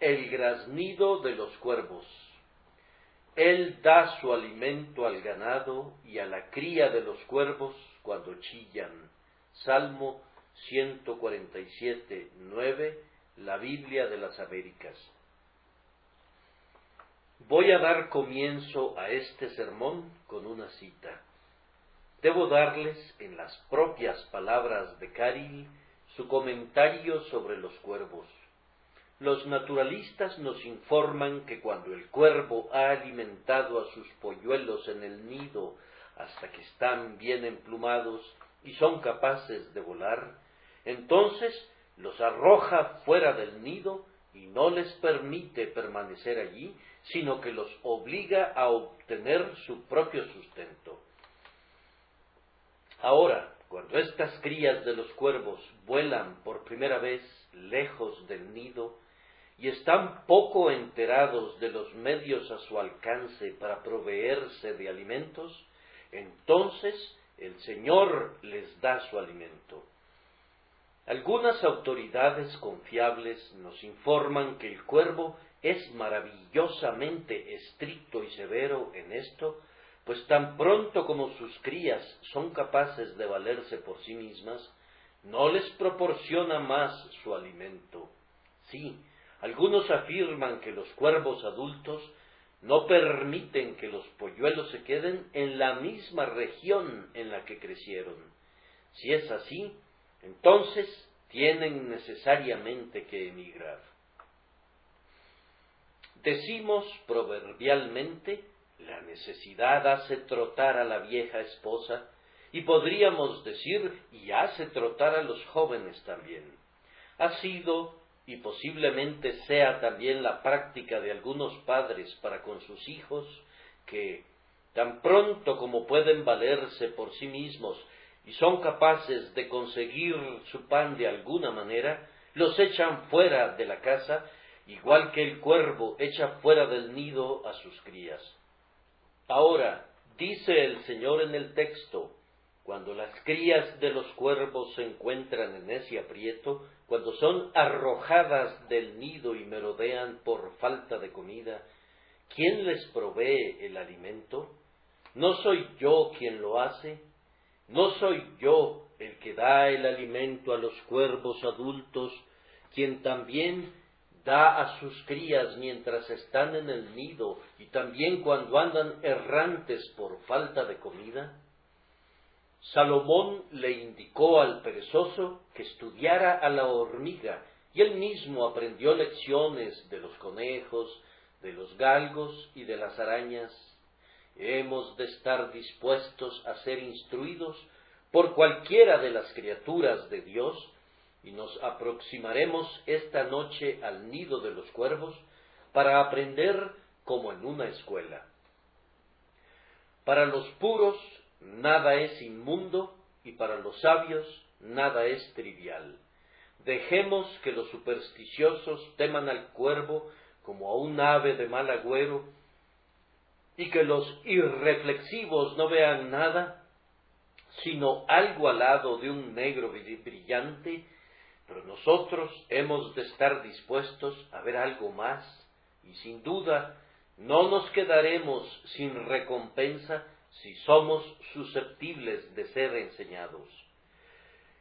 El graznido de los cuervos. Él da su alimento al ganado y a la cría de los cuervos cuando chillan. Salmo 147:9, la Biblia de las Américas. Voy a dar comienzo a este sermón con una cita. Debo darles, en las propias palabras de Caril, su comentario sobre los cuervos. Los naturalistas nos informan que cuando el cuervo ha alimentado a sus polluelos en el nido hasta que están bien emplumados y son capaces de volar, entonces los arroja fuera del nido y no les permite permanecer allí, sino que los obliga a obtener su propio sustento. Ahora, cuando estas crías de los cuervos vuelan por primera vez lejos del nido y están poco enterados de los medios a su alcance para proveerse de alimentos, entonces el Señor les da su alimento. Algunas autoridades confiables nos informan que el cuervo es maravillosamente estricto y severo en esto, pues tan pronto como sus crías son capaces de valerse por sí mismas, no les proporciona más su alimento. Sí, algunos afirman que los cuervos adultos no permiten que los polluelos se queden en la misma región en la que crecieron. Si es así, entonces tienen necesariamente que emigrar. Decimos proverbialmente, la necesidad hace trotar a la vieja esposa, y podríamos decir, y hace trotar a los jóvenes también. Ha sido, y posiblemente sea también la práctica de algunos padres para con sus hijos, que, tan pronto como pueden valerse por sí mismos y son capaces de conseguir su pan de alguna manera, los echan fuera de la casa, igual que el cuervo echa fuera del nido a sus crías. Ahora, dice el Señor en el texto, cuando las crías de los cuervos se encuentran en ese aprieto, cuando son arrojadas del nido y merodean por falta de comida, ¿quién les provee el alimento? ¿No soy yo quien lo hace? ¿No soy yo el que da el alimento a los cuervos adultos, quien también da a sus crías mientras están en el nido y también cuando andan errantes por falta de comida? Salomón le indicó al perezoso que estudiara a la hormiga, y él mismo aprendió lecciones de los conejos, de los galgos y de las arañas. Hemos de estar dispuestos a ser instruidos por cualquiera de las criaturas de Dios, y nos aproximaremos esta noche al nido de los cuervos para aprender como en una escuela. Para los puros nada es inmundo y para los sabios nada es trivial. Dejemos que los supersticiosos teman al cuervo como a un ave de mal agüero y que los irreflexivos no vean nada sino algo alado de un negro brillante, pero nosotros hemos de estar dispuestos a ver algo más, y sin duda no nos quedaremos sin recompensa si somos susceptibles de ser enseñados.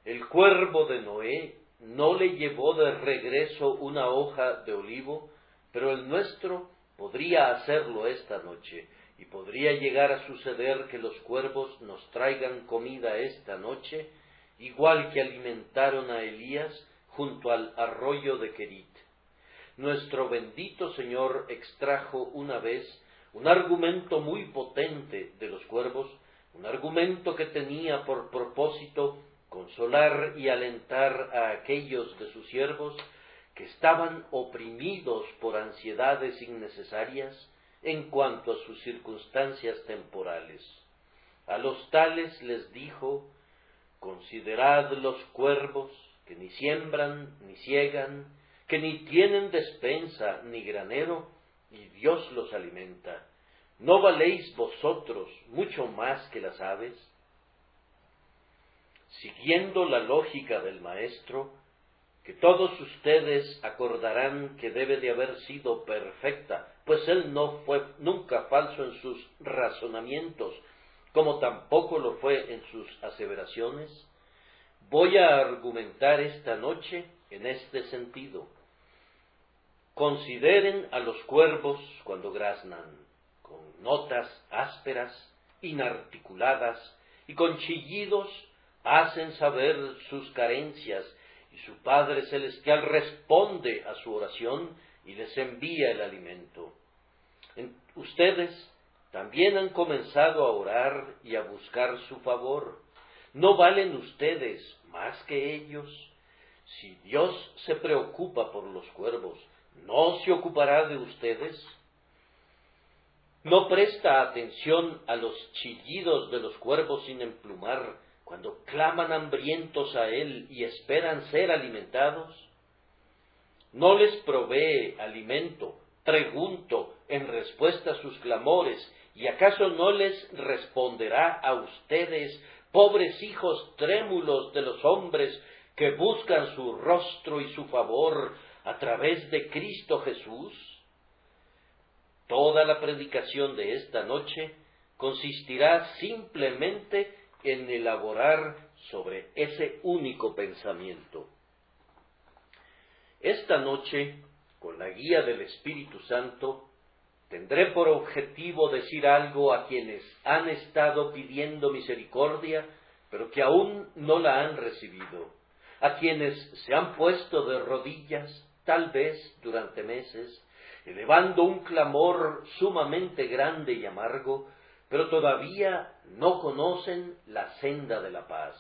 El cuervo de Noé no le llevó de regreso una hoja de olivo, pero el nuestro podría hacerlo esta noche, y podría llegar a suceder que los cuervos nos traigan comida esta noche, igual que alimentaron a Elías junto al arroyo de Querit. Nuestro bendito Señor extrajo una vez un argumento muy potente de los cuervos, un argumento que tenía por propósito consolar y alentar a aquellos de sus siervos que estaban oprimidos por ansiedades innecesarias en cuanto a sus circunstancias temporales. A los tales les dijo, considerad los cuervos, que ni siembran ni siegan, que ni tienen despensa ni granero, y Dios los alimenta. ¿No valéis vosotros mucho más que las aves? Siguiendo la lógica del maestro, que todos ustedes acordarán que debe de haber sido perfecta, pues él no fue nunca falso en sus razonamientos, como tampoco lo fue en sus aseveraciones. Voy a argumentar esta noche en este sentido. Consideren a los cuervos cuando graznan, con notas ásperas, inarticuladas, y con chillidos hacen saber sus carencias, y su Padre Celestial responde a su oración y les envía el alimento. Ustedes también han comenzado a orar y a buscar su favor. ¿No valen ustedes más que ellos? Si Dios se preocupa por los cuervos, ¿no se ocupará de ustedes? ¿No presta atención a los chillidos de los cuervos sin emplumar, cuando claman hambrientos a él y esperan ser alimentados? ¿No les provee alimento? Pregunto en respuesta a sus clamores, ¿y acaso no les responderá a ustedes, pobres hijos trémulos de los hombres que buscan su rostro y su favor a través de Cristo Jesús? Toda la predicación de esta noche consistirá simplemente en elaborar sobre ese único pensamiento. Esta noche, con la guía del Espíritu Santo, tendré por objetivo decir algo a quienes han estado pidiendo misericordia, pero que aún no la han recibido, a quienes se han puesto de rodillas, tal vez durante meses, elevando un clamor sumamente grande y amargo, pero todavía no conocen la senda de la paz.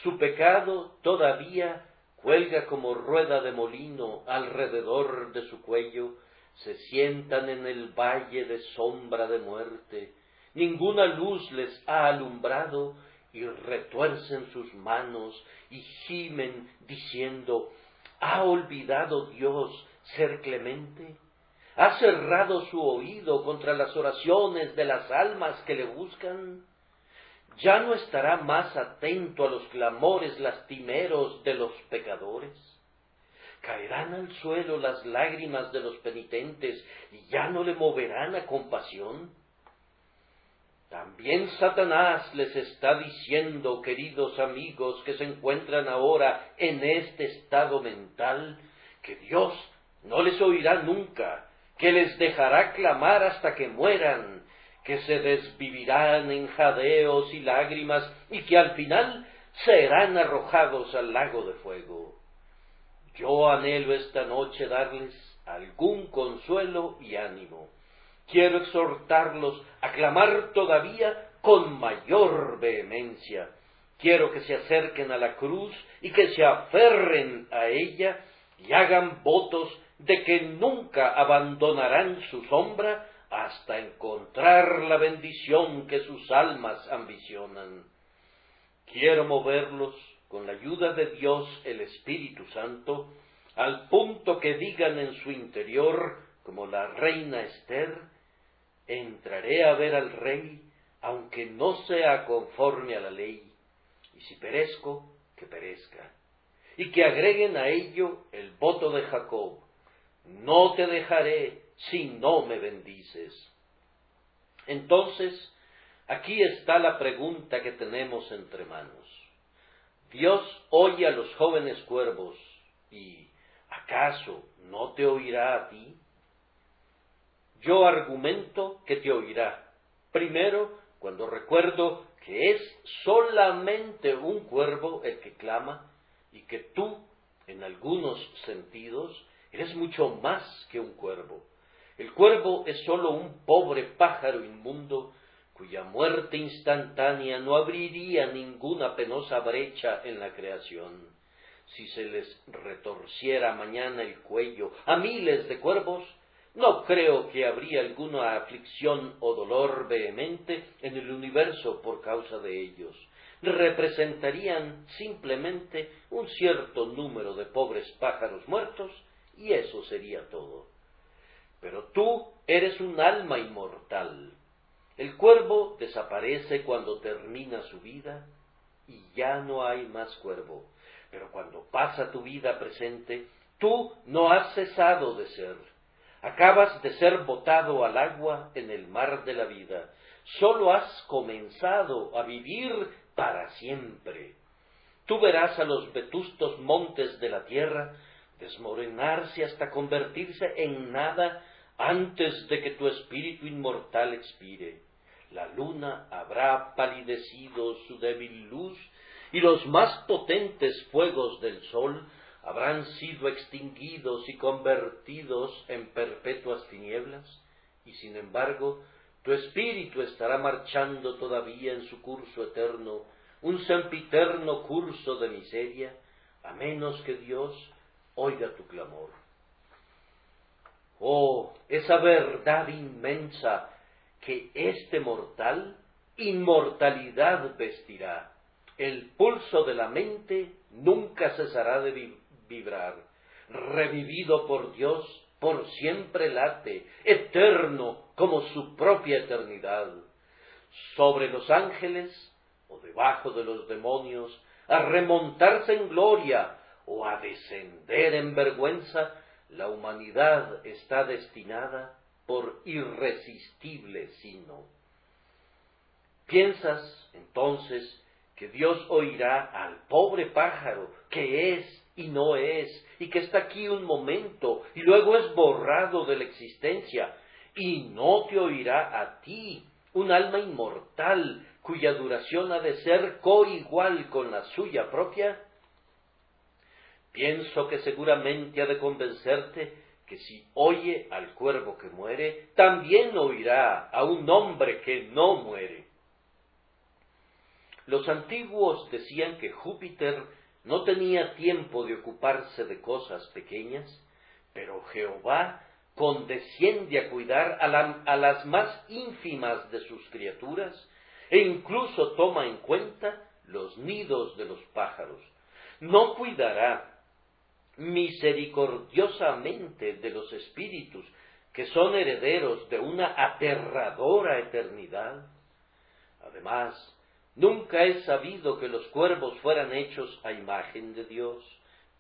Su pecado todavía cuelga como rueda de molino alrededor de su cuello. Se sientan en el valle de sombra de muerte, ninguna luz les ha alumbrado, y retuercen sus manos y gimen diciendo: ¿ha olvidado Dios ser clemente? ¿Ha cerrado su oído contra las oraciones de las almas que le buscan? ¿Ya no estará más atento a los clamores lastimeros de los pecadores? ¿Caerán al suelo las lágrimas de los penitentes y ya no le moverán a compasión? También Satanás les está diciendo, queridos amigos que se encuentran ahora en este estado mental, que Dios no les oirá nunca, que les dejará clamar hasta que mueran, que se desvivirán en jadeos y lágrimas y que al final serán arrojados al lago de fuego. Yo anhelo esta noche darles algún consuelo y ánimo. Quiero exhortarlos a clamar todavía con mayor vehemencia. Quiero que se acerquen a la cruz y que se aferren a ella y hagan votos de que nunca abandonarán su sombra hasta encontrar la bendición que sus almas ambicionan. Quiero moverlos con la ayuda de Dios el Espíritu Santo, al punto que digan en su interior, como la reina Esther: entraré a ver al rey, aunque no sea conforme a la ley, y si perezco, que perezca. Y que agreguen a ello el voto de Jacob: no te dejaré si no me bendices. Entonces, aquí está la pregunta que tenemos entre manos. Dios oye a los jóvenes cuervos, y ¿acaso no te oirá a ti? Yo argumento que te oirá. Primero, cuando recuerdo que es solamente un cuervo el que clama, y que tú, en algunos sentidos, eres mucho más que un cuervo. El cuervo es sólo un pobre pájaro inmundo, cuya muerte instantánea no abriría ninguna penosa brecha en la creación. Si se les retorciera mañana el cuello a miles de cuervos, no creo que habría alguna aflicción o dolor vehemente en el universo por causa de ellos. Representarían simplemente un cierto número de pobres pájaros muertos, y eso sería todo. Pero tú eres un alma inmortal. El cuervo desaparece cuando termina su vida y ya no hay más cuervo. pero cuando pasa tu vida presente, tú no has cesado de ser. Acabas de ser botado al agua en el mar de la vida. Solo has comenzado a vivir para siempre. Tú verás a los vetustos montes de la tierra desmoronarse hasta convertirse en nada antes de que tu espíritu inmortal expire. La luna habrá palidecido su débil luz y los más potentes fuegos del sol habrán sido extinguidos y convertidos en perpetuas tinieblas, y sin embargo tu espíritu estará marchando todavía en su curso eterno, un sempiterno curso de miseria, a menos que Dios oiga tu clamor. Oh, esa verdad inmensa que este mortal inmortalidad vestirá. El pulso de la mente nunca cesará de vibrar. Revivido por Dios, por siempre late, eterno como su propia eternidad. Sobre los ángeles o debajo de los demonios, a remontarse en gloria o a descender en vergüenza, la humanidad está destinada por irresistible signo. ¿Piensas, entonces, que Dios oirá al pobre pájaro que es y no es, y que está aquí un momento y luego es borrado de la existencia, y no te oirá a ti, un alma inmortal, cuya duración ha de ser coigual con la suya propia? Pienso que seguramente ha de convencerte que si oye al cuervo que muere, también oirá a un hombre que no muere. Los antiguos decían que Júpiter no tenía tiempo de ocuparse de cosas pequeñas, pero Jehová condesciende a cuidar a las más ínfimas de sus criaturas, e incluso toma en cuenta los nidos de los pájaros. No cuidará misericordiosamente de los espíritus que son herederos de una aterradora eternidad. Además, nunca he sabido que los cuervos fueran hechos a imagen de Dios,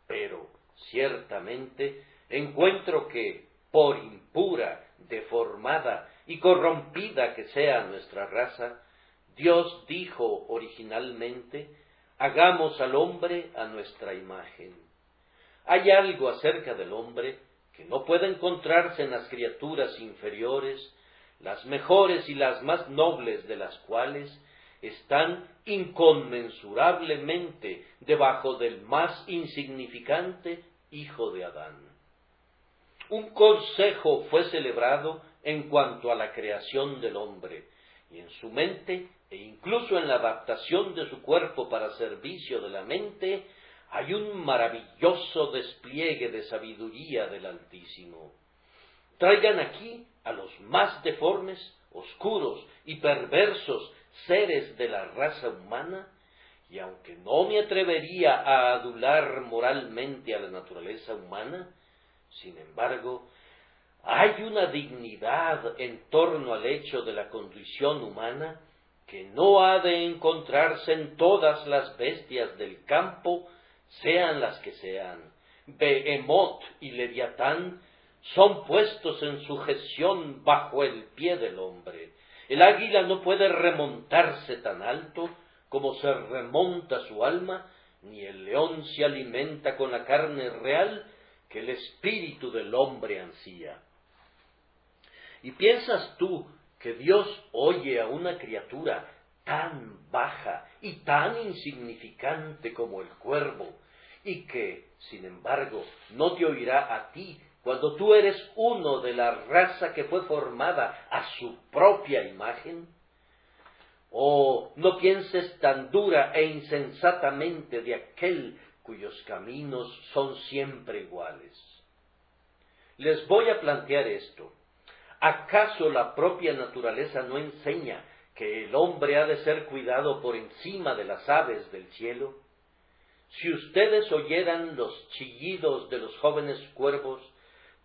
pero ciertamente encuentro que, por impura, deformada y corrompida que sea nuestra raza, Dios dijo originalmente: hagamos al hombre a nuestra imagen. Hay algo acerca del hombre que no puede encontrarse en las criaturas inferiores, las mejores y las más nobles de las cuales están inconmensurablemente debajo del más insignificante hijo de Adán. Un consejo fue celebrado en cuanto a la creación del hombre, y en su mente, e incluso en la adaptación de su cuerpo para servicio de la mente, hay un maravilloso despliegue de sabiduría del Altísimo. Traigan aquí a los más deformes, oscuros y perversos seres de la raza humana, y aunque no me atrevería a adular moralmente a la naturaleza humana, sin embargo, hay una dignidad en torno al hecho de la condición humana que no ha de encontrarse en todas las bestias del campo, sean las que sean. Behemoth y Leviatán son puestos en sujeción bajo el pie del hombre. El águila no puede remontarse tan alto como se remonta su alma, ni el león se alimenta con la carne real que el espíritu del hombre ansía. ¿Y piensas tú que Dios oye a una criatura tan baja y tan insignificante como el cuervo, y que, sin embargo, no te oirá a ti cuando tú eres uno de la raza que fue formada a su propia imagen? Oh, no pienses tan dura e insensatamente de aquel cuyos caminos son siempre iguales. Les voy a plantear esto. ¿Acaso la propia naturaleza no enseña que el hombre ha de ser cuidado por encima de las aves del cielo? Si ustedes oyeran los chillidos de los jóvenes cuervos,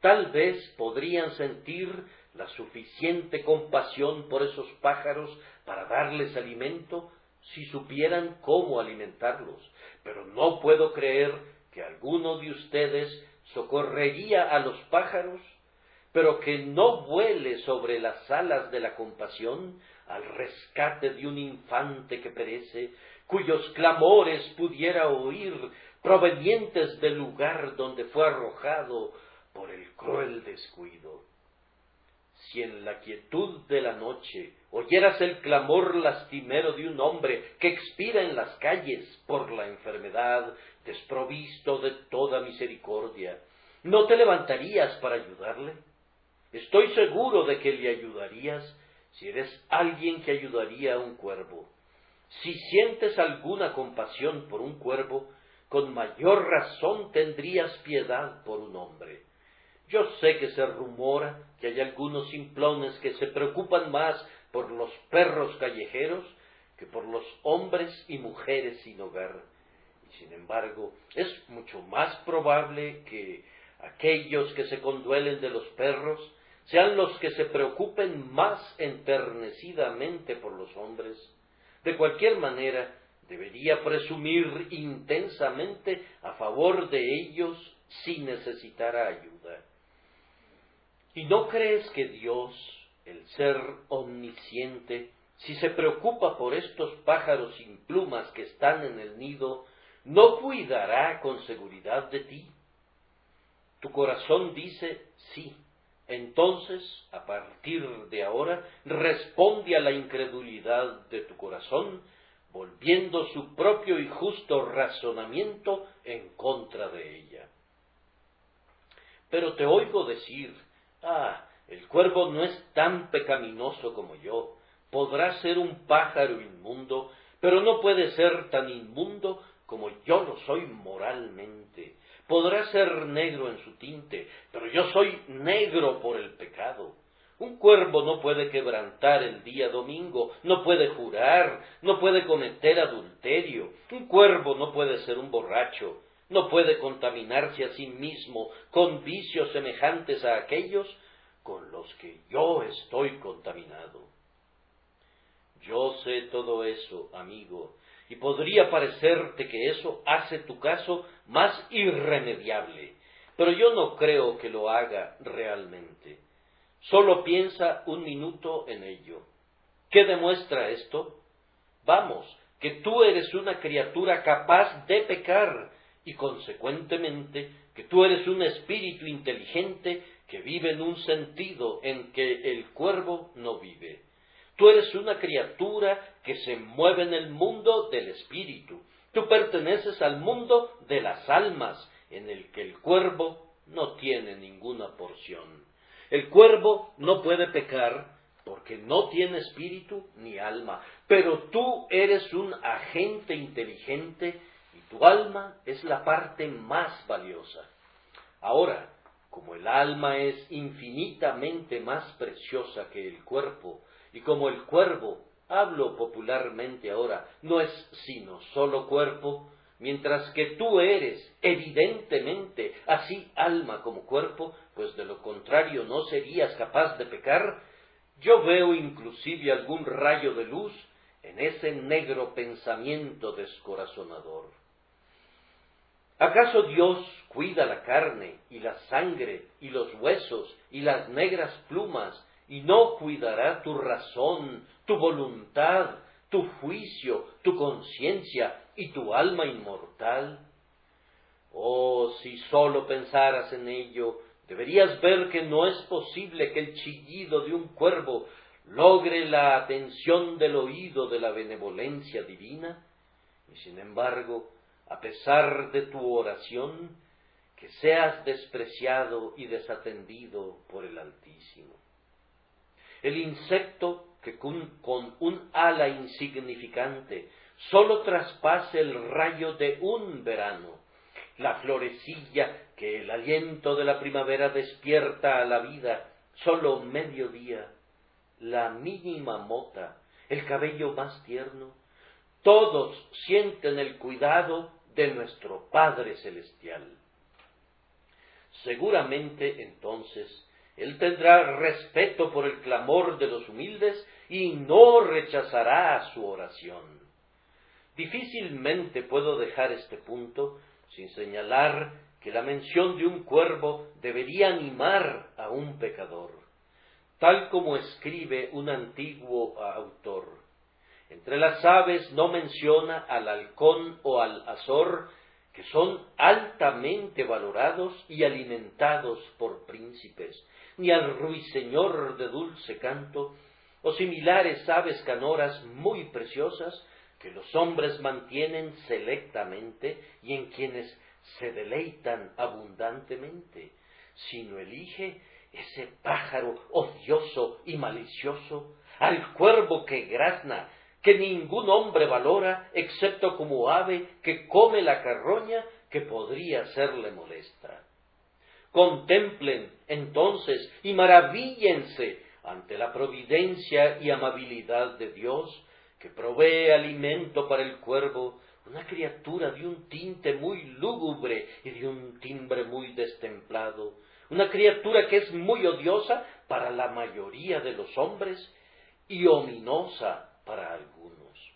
tal vez podrían sentir la suficiente compasión por esos pájaros para darles alimento, si supieran cómo alimentarlos, pero no puedo creer que alguno de ustedes socorrería a los pájaros, pero que no vuele sobre las alas de la compasión al rescate de un infante que perece, cuyos clamores pudiera oír provenientes del lugar donde fue arrojado por el cruel descuido. Si en la quietud de la noche oyeras el clamor lastimero de un hombre que expira en las calles por la enfermedad, desprovisto de toda misericordia, ¿no te levantarías para ayudarle? Estoy seguro de que le ayudarías si eres alguien que ayudaría a un cuervo. Si sientes alguna compasión por un cuervo, con mayor razón tendrías piedad por un hombre. Yo sé que se rumora que hay algunos simplones que se preocupan más por los perros callejeros que por los hombres y mujeres sin hogar. Y sin embargo, es mucho más probable que aquellos que se conduelen de los perros sean los que se preocupen más enternecidamente por los hombres. De cualquier manera, debería presumir intensamente a favor de ellos si necesitara ayuda. ¿Y no crees que Dios, el ser omnisciente, si se preocupa por estos pájaros sin plumas que están en el nido, no cuidará con seguridad de ti? Tu corazón dice sí. Entonces, a partir de ahora, responde a la incredulidad de tu corazón, volviendo su propio y justo razonamiento en contra de ella. Pero te oigo decir, el cuervo no es tan pecaminoso como yo, podrá ser un pájaro inmundo, pero no puede ser tan inmundo como yo lo soy moralmente. Podrá ser negro en su tinte, pero yo soy negro por el pecado. Un cuervo no puede quebrantar el día domingo, no puede jurar, no puede cometer adulterio. Un cuervo no puede ser un borracho, no puede contaminarse a sí mismo con vicios semejantes a aquellos con los que yo estoy contaminado. Yo sé todo eso, amigo, y podría parecerte que eso hace tu caso más irremediable, pero yo no creo que lo haga realmente. Solo piensa un minuto en ello. ¿Qué demuestra esto? Vamos, que tú eres una criatura capaz de pecar y consecuentemente que tú eres un espíritu inteligente que vive en un sentido en que el cuervo no vive. Tú eres una criatura que se mueve en el mundo del espíritu. Tú perteneces al mundo de las almas, en el que el cuervo no tiene ninguna porción. El cuervo no puede pecar porque no tiene espíritu ni alma, pero tú eres un agente inteligente y tu alma es la parte más valiosa. Ahora, como el alma es infinitamente más preciosa que el cuerpo, y como el cuervo, hablo popularmente ahora, no es sino solo cuerpo, mientras que tú eres evidentemente así alma como cuerpo, pues de lo contrario no serías capaz de pecar, yo veo inclusive algún rayo de luz en ese negro pensamiento descorazonador. ¿Acaso Dios cuida la carne y la sangre y los huesos y las negras plumas y no cuidará tu razón, tu voluntad, tu juicio, tu conciencia y tu alma inmortal? Oh, si sólo pensaras en ello, deberías ver que no es posible que el chillido de un cuervo logre la atención del oído de la benevolencia divina, y sin embargo, a pesar de tu oración, que seas despreciado y desatendido por el Altísimo. El insecto que con un ala insignificante sólo traspase el rayo de un verano, la florecilla que el aliento de la primavera despierta a la vida sólo medio día, la mínima mota, el cabello más tierno, todos sienten el cuidado de nuestro Padre Celestial. Seguramente entonces Él tendrá respeto por el clamor de los humildes y no rechazará su oración. Difícilmente puedo dejar este punto sin señalar que la mención de un cuervo debería animar a un pecador, tal como escribe un antiguo autor. Entre las aves no menciona al halcón o al azor, que son altamente valorados y alimentados por príncipes, ni al ruiseñor de dulce canto, o similares aves canoras muy preciosas, que los hombres mantienen selectamente y en quienes se deleitan abundantemente, sino elige ese pájaro odioso y malicioso, al cuervo que grazna, que ningún hombre valora, excepto como ave que come la carroña que podría serle molesta. Contemplen, entonces, y maravíllense ante la providencia y amabilidad de Dios, que provee alimento para el cuervo, una criatura de un tinte muy lúgubre y de un timbre muy destemplado, una criatura que es muy odiosa para la mayoría de los hombres y ominosa para algunos.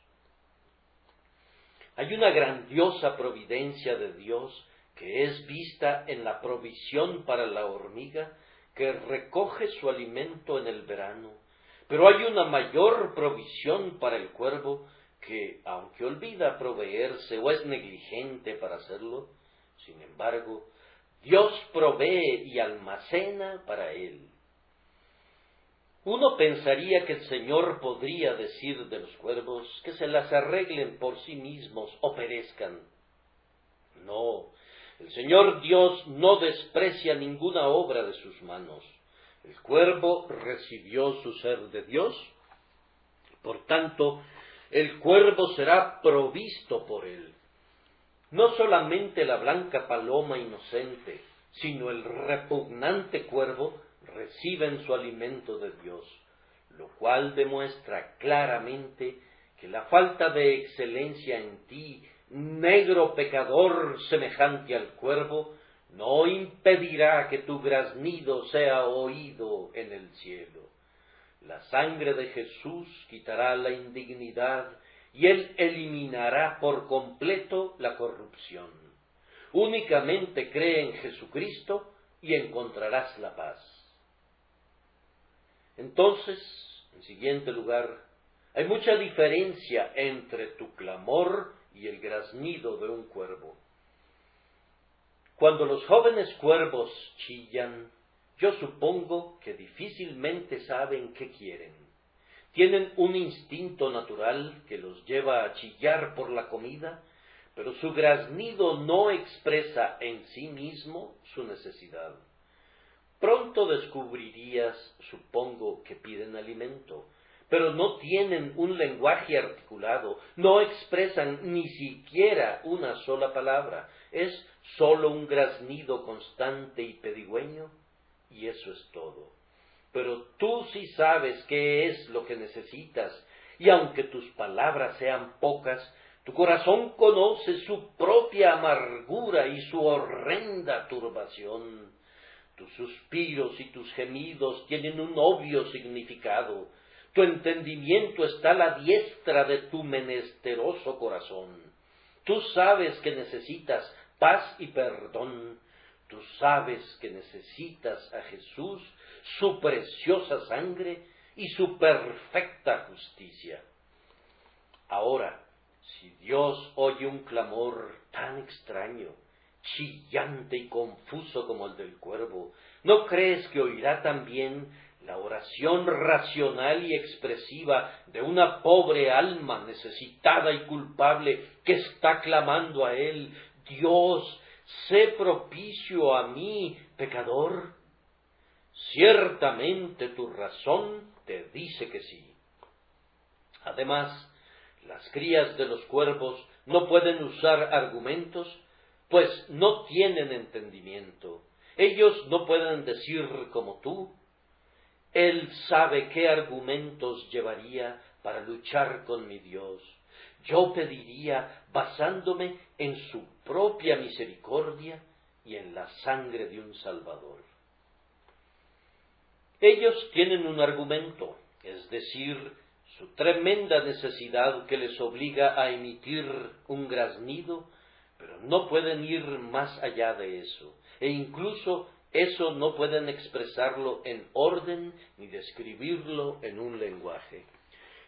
Hay una grandiosa providencia de Dios que es vista en la provisión para la hormiga, que recoge su alimento en el verano, pero hay una mayor provisión para el cuervo, que, aunque olvida proveerse o es negligente para hacerlo, sin embargo, Dios provee y almacena para él. Uno pensaría que el Señor podría decir de los cuervos que se las arreglen por sí mismos o perezcan. No, el Señor Dios no desprecia ninguna obra de sus manos. El cuervo recibió su ser de Dios, por tanto, el cuervo será provisto por él. No solamente la blanca paloma inocente, sino el repugnante cuervo reciben su alimento de Dios, lo cual demuestra claramente que la falta de excelencia en ti, negro pecador semejante al cuervo, no impedirá que tu graznido sea oído en el cielo. La sangre de Jesús quitará la indignidad y Él eliminará por completo la corrupción. Únicamente cree en Jesucristo y encontrarás la paz. Entonces, en siguiente lugar, hay mucha diferencia entre tu clamor y el graznido de un cuervo. Cuando los jóvenes cuervos chillan, yo supongo que difícilmente saben qué quieren. Tienen un instinto natural que los lleva a chillar por la comida, pero su graznido no expresa en sí mismo su necesidad. Pronto descubrirías, supongo, que piden alimento, pero no tienen un lenguaje articulado, no expresan ni siquiera una sola palabra, es sólo un graznido constante y pedigüeño, y eso es todo. Pero tú sí sabes qué es lo que necesitas, y aunque tus palabras sean pocas, tu corazón conoce su propia amargura y su horrenda turbación. Tus suspiros y tus gemidos tienen un obvio significado. Tu entendimiento está a la diestra de tu menesteroso corazón. Tú sabes que necesitas paz y perdón. Tú sabes que necesitas a Jesús, su preciosa sangre y su perfecta justicia. Ahora, si Dios oye un clamor tan extraño, chillante y confuso como el del cuervo, ¿no crees que oirá también la oración racional y expresiva de una pobre alma necesitada y culpable que está clamando a Él: Dios, sé propicio a mí, pecador? Ciertamente tu razón te dice que sí. Además, las crías de los cuervos no pueden usar argumentos, pues no tienen entendimiento. Ellos no pueden decir como tú. Él sabe qué argumentos llevaría para luchar con mi Dios. Yo pediría basándome en su propia misericordia y en la sangre de un Salvador. Ellos tienen un argumento, es decir, su tremenda necesidad que les obliga a emitir un graznido, pero no pueden ir más allá de eso, e incluso eso no pueden expresarlo en orden ni describirlo en un lenguaje.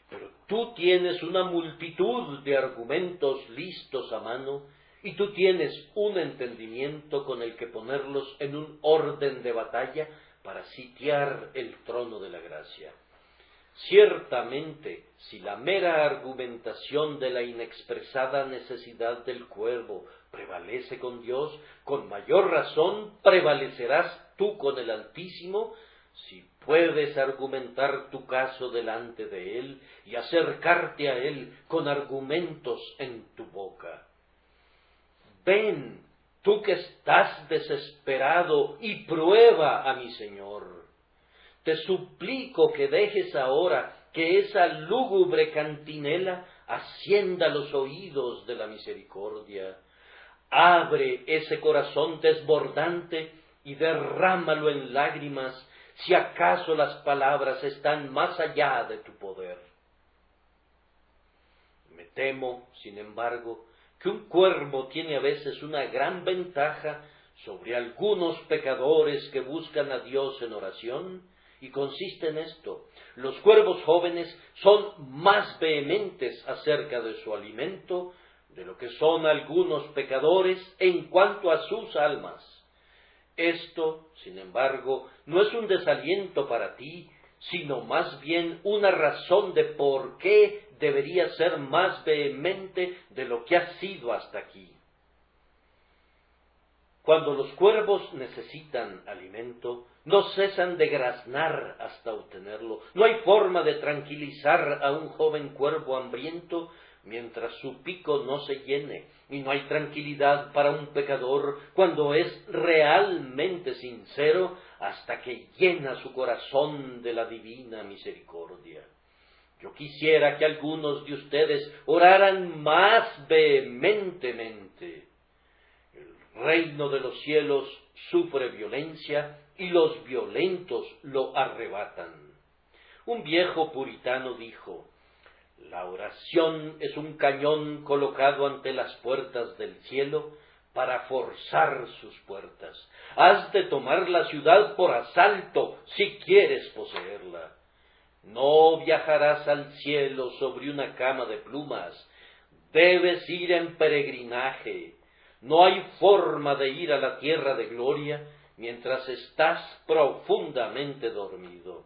Pero tú tienes una multitud de argumentos listos a mano, y tú tienes un entendimiento con el que ponerlos en un orden de batalla para sitiar el trono de la gracia. Ciertamente, si la mera argumentación de la inexpresada necesidad del cuervo prevalece con Dios, con mayor razón prevalecerás tú con el Altísimo, si puedes argumentar tu caso delante de Él y acercarte a Él con argumentos en tu boca. Ven, tú que estás desesperado, y prueba a mi Señor. Te suplico que dejes ahora que esa lúgubre cantinela ascienda a los oídos de la misericordia. Abre ese corazón desbordante y derrámalo en lágrimas, si acaso las palabras están más allá de tu poder. Me temo, sin embargo, que un cuervo tiene a veces una gran ventaja sobre algunos pecadores que buscan a Dios en oración, y consiste en esto: los cuervos jóvenes son más vehementes acerca de su alimento de lo que son algunos pecadores en cuanto a sus almas. Esto, sin embargo, no es un desaliento para ti, sino más bien una razón de por qué debería ser más vehemente de lo que has sido hasta aquí. Cuando los cuervos necesitan alimento, no cesan de graznar hasta obtenerlo. No hay forma de tranquilizar a un joven cuervo hambriento mientras su pico no se llene, y no hay tranquilidad para un pecador cuando es realmente sincero hasta que llena su corazón de la divina misericordia. Yo quisiera que algunos de ustedes oraran más vehementemente. El reino de los cielos sufre violencia y los violentos lo arrebatan. Un viejo puritano dijo: la oración es un cañón colocado ante las puertas del cielo para forzar sus puertas. Has de tomar la ciudad por asalto si quieres poseerla. No viajarás al cielo sobre una cama de plumas. Debes ir en peregrinaje. No hay forma de ir a la tierra de gloria mientras estás profundamente dormido.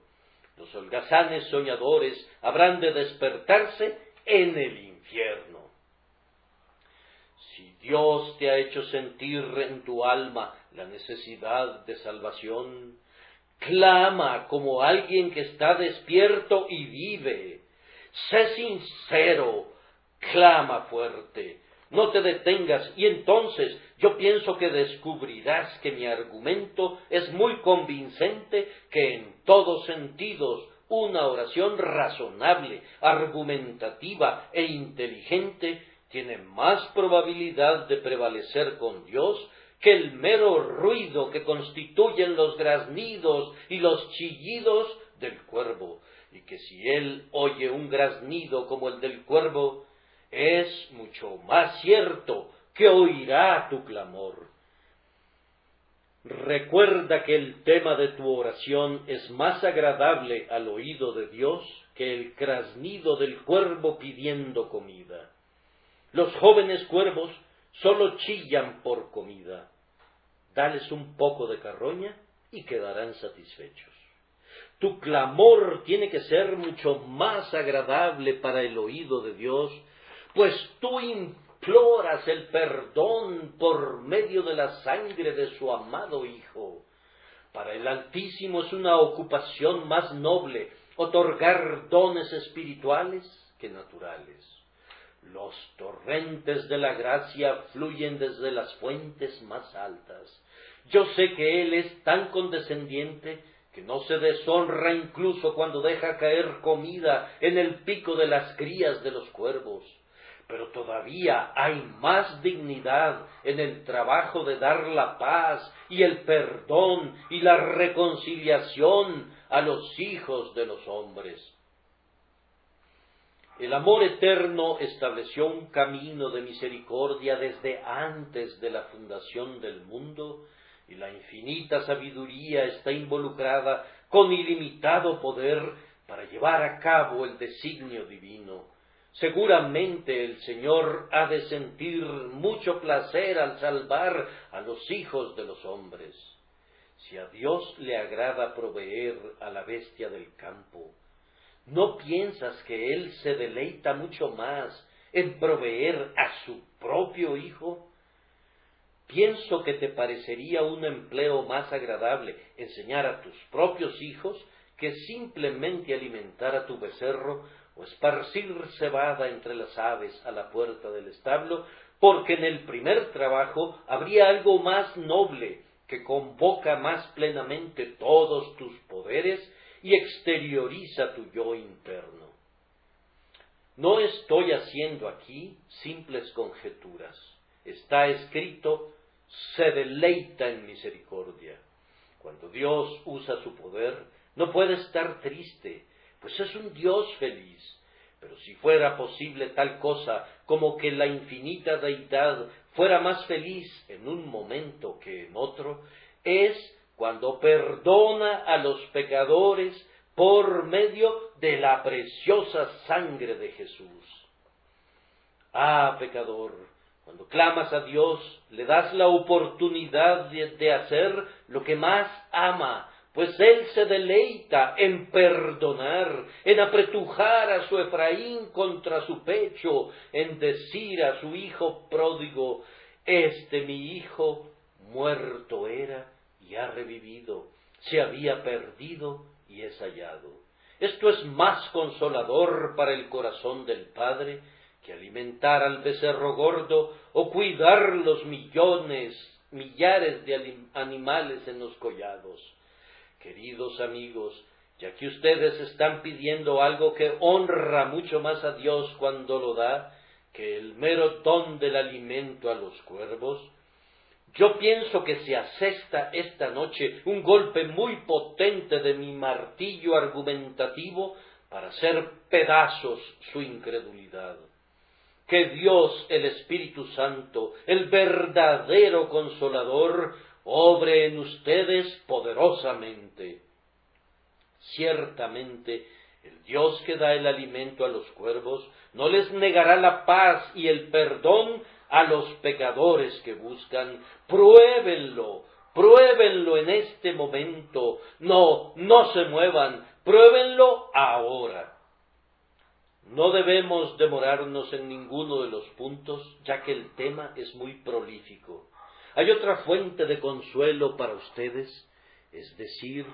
Los holgazanes soñadores habrán de despertarse en el infierno. Si Dios te ha hecho sentir en tu alma la necesidad de salvación, clama como alguien que está despierto y vive. Sé sincero, clama fuerte. No te detengas, y entonces yo pienso que descubrirás que mi argumento es muy convincente, que en todos sentidos una oración razonable, argumentativa e inteligente tiene más probabilidad de prevalecer con Dios que el mero ruido que constituyen los graznidos y los chillidos del cuervo, y que si él oye un graznido como el del cuervo, es mucho más cierto que oirá tu clamor. Recuerda que el tema de tu oración es más agradable al oído de Dios que el graznido del cuervo pidiendo comida. Los jóvenes cuervos solo chillan por comida. Dales un poco de carroña y quedarán satisfechos. Tu clamor tiene que ser mucho más agradable para el oído de Dios, pues tú imploras el perdón por medio de la sangre de su amado Hijo. Para el Altísimo es una ocupación más noble otorgar dones espirituales que naturales. Los torrentes de la gracia fluyen desde las fuentes más altas. Yo sé que Él es tan condescendiente que no se deshonra incluso cuando deja caer comida en el pico de las crías de los cuervos. Pero todavía hay más dignidad en el trabajo de dar la paz y el perdón y la reconciliación a los hijos de los hombres. El amor eterno estableció un camino de misericordia desde antes de la fundación del mundo, y la infinita sabiduría está involucrada con ilimitado poder para llevar a cabo el designio divino. Seguramente el Señor ha de sentir mucho placer al salvar a los hijos de los hombres. Si a Dios le agrada proveer a la bestia del campo, ¿no piensas que Él se deleita mucho más en proveer a su propio Hijo? Pienso que te parecería un empleo más agradable enseñar a tus propios hijos que simplemente alimentar a tu becerro o esparcir cebada entre las aves a la puerta del establo, porque en el primer trabajo habría algo más noble que convoca más plenamente todos tus poderes y exterioriza tu yo interno. No estoy haciendo aquí simples conjeturas. Está escrito: se deleita en misericordia. Cuando Dios usa su poder, no puede estar triste, pues es un Dios feliz. Pero si fuera posible tal cosa como que la infinita deidad fuera más feliz en un momento que en otro, es cuando perdona a los pecadores por medio de la preciosa sangre de Jesús. Ah, pecador, cuando clamas a Dios, le das la oportunidad de hacer lo que más ama, pues Él se deleita en perdonar, en apretujar a su Efraín contra su pecho, en decir a su hijo pródigo: este mi hijo muerto era y ha revivido, se había perdido y es hallado. Esto es más consolador para el corazón del Padre que alimentar al becerro gordo o cuidar los millares de animales en los collados. Queridos amigos, ya que ustedes están pidiendo algo que honra mucho más a Dios cuando lo da que el mero don del alimento a los cuervos, yo pienso que se asesta esta noche un golpe muy potente de mi martillo argumentativo para hacer pedazos su incredulidad. Que Dios, el Espíritu Santo, el verdadero Consolador, obre en ustedes poderosamente. Ciertamente, el Dios que da el alimento a los cuervos no les negará la paz y el perdón a los pecadores que buscan. Pruébenlo en este momento. No se muevan, pruébenlo ahora. No debemos demorarnos en ninguno de los puntos, ya que el tema es muy prolífico. Hay otra fuente de consuelo para ustedes, es decir,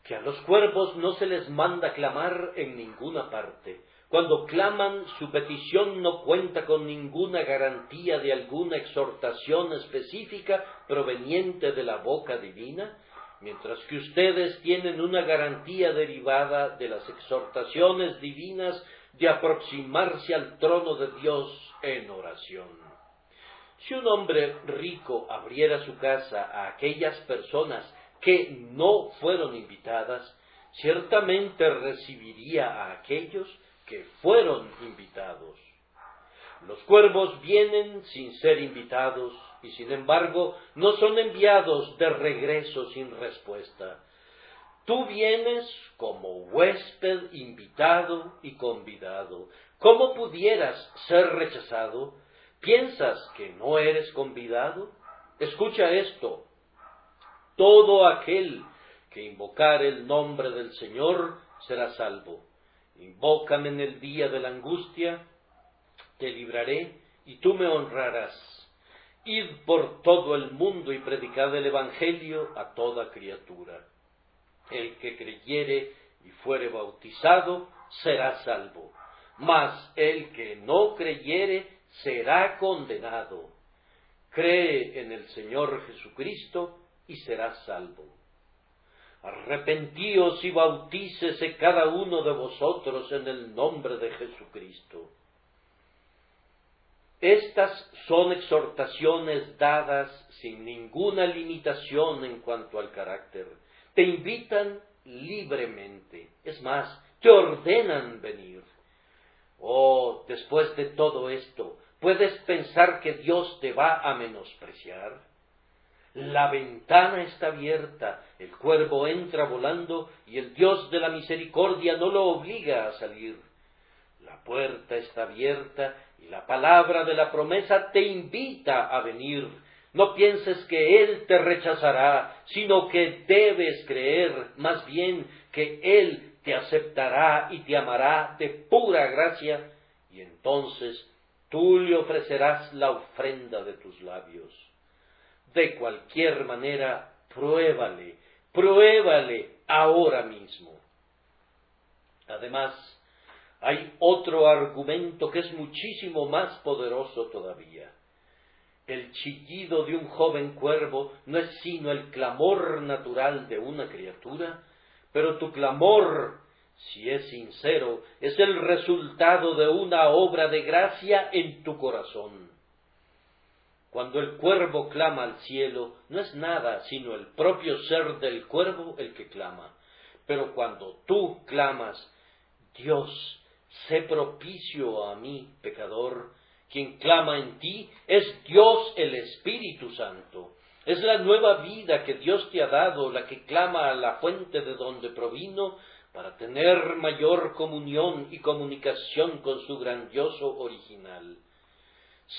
que a los cuervos no se les manda clamar en ninguna parte. Cuando claman, su petición no cuenta con ninguna garantía de alguna exhortación específica proveniente de la boca divina, mientras que ustedes tienen una garantía derivada de las exhortaciones divinas de aproximarse al trono de Dios en oración. Si un hombre rico abriera su casa a aquellas personas que no fueron invitadas, ciertamente recibiría a aquellos que fueron invitados. Los cuervos vienen sin ser invitados y sin embargo no son enviados de regreso sin respuesta. Tú vienes como huésped invitado y convidado. ¿Cómo pudieras ser rechazado? ¿Piensas que no eres convidado? Escucha esto: todo aquel que invocar el nombre del Señor será salvo. Invócame en el día de la angustia, te libraré y tú me honrarás. Id por todo el mundo y predicad el Evangelio a toda criatura. El que creyere y fuere bautizado será salvo, mas el que no creyere será condenado. Cree en el Señor Jesucristo y serás salvo. Arrepentíos y bautícese cada uno de vosotros en el nombre de Jesucristo. Estas son exhortaciones dadas sin ninguna limitación en cuanto al carácter. Te invitan libremente, es más, te ordenan venir. Oh, después de todo esto, ¿puedes pensar que Dios te va a menospreciar? La ventana está abierta, el cuervo entra volando y el Dios de la misericordia no lo obliga a salir. La puerta está abierta y la palabra de la promesa te invita a venir. No pienses que Él te rechazará, sino que debes creer, más bien, que Él te aceptará y te amará de pura gracia, y entonces tú le ofrecerás la ofrenda de tus labios. De cualquier manera, pruébale ahora mismo. Además, hay otro argumento que es muchísimo más poderoso todavía. El chillido de un joven cuervo no es sino el clamor natural de una criatura, pero tu clamor, si es sincero, es el resultado de una obra de gracia en tu corazón. Cuando el cuervo clama al cielo, no es nada sino el propio ser del cuervo el que clama. Pero cuando tú clamas, Dios, sé propicio a mí, pecador, quien clama en ti es Dios el Espíritu Santo. Es la nueva vida que Dios te ha dado, la que clama a la fuente de donde provino, para tener mayor comunión y comunicación con su grandioso original.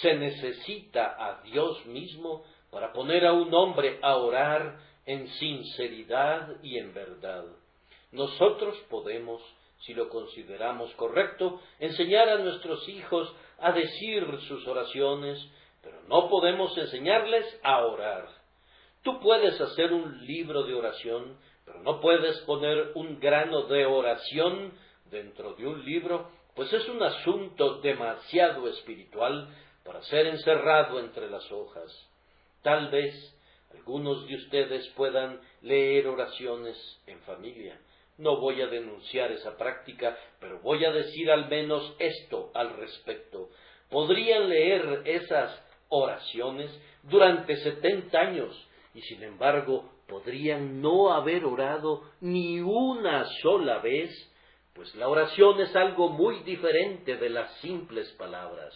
Se necesita a Dios mismo para poner a un hombre a orar en sinceridad y en verdad. Nosotros podemos, si lo consideramos correcto, enseñar a nuestros hijos a decir sus oraciones, pero no podemos enseñarles a orar. Tú puedes hacer un libro de oración, pero no puedes poner un grano de oración dentro de un libro, pues es un asunto demasiado espiritual para ser encerrado entre las hojas. Tal vez algunos de ustedes puedan leer oraciones en familia. No voy a denunciar esa práctica, pero voy a decir al menos esto al respecto. Podrían leer esas oraciones durante 70 años y sin embargo podrían no haber orado ni una sola vez, pues la oración es algo muy diferente de las simples palabras.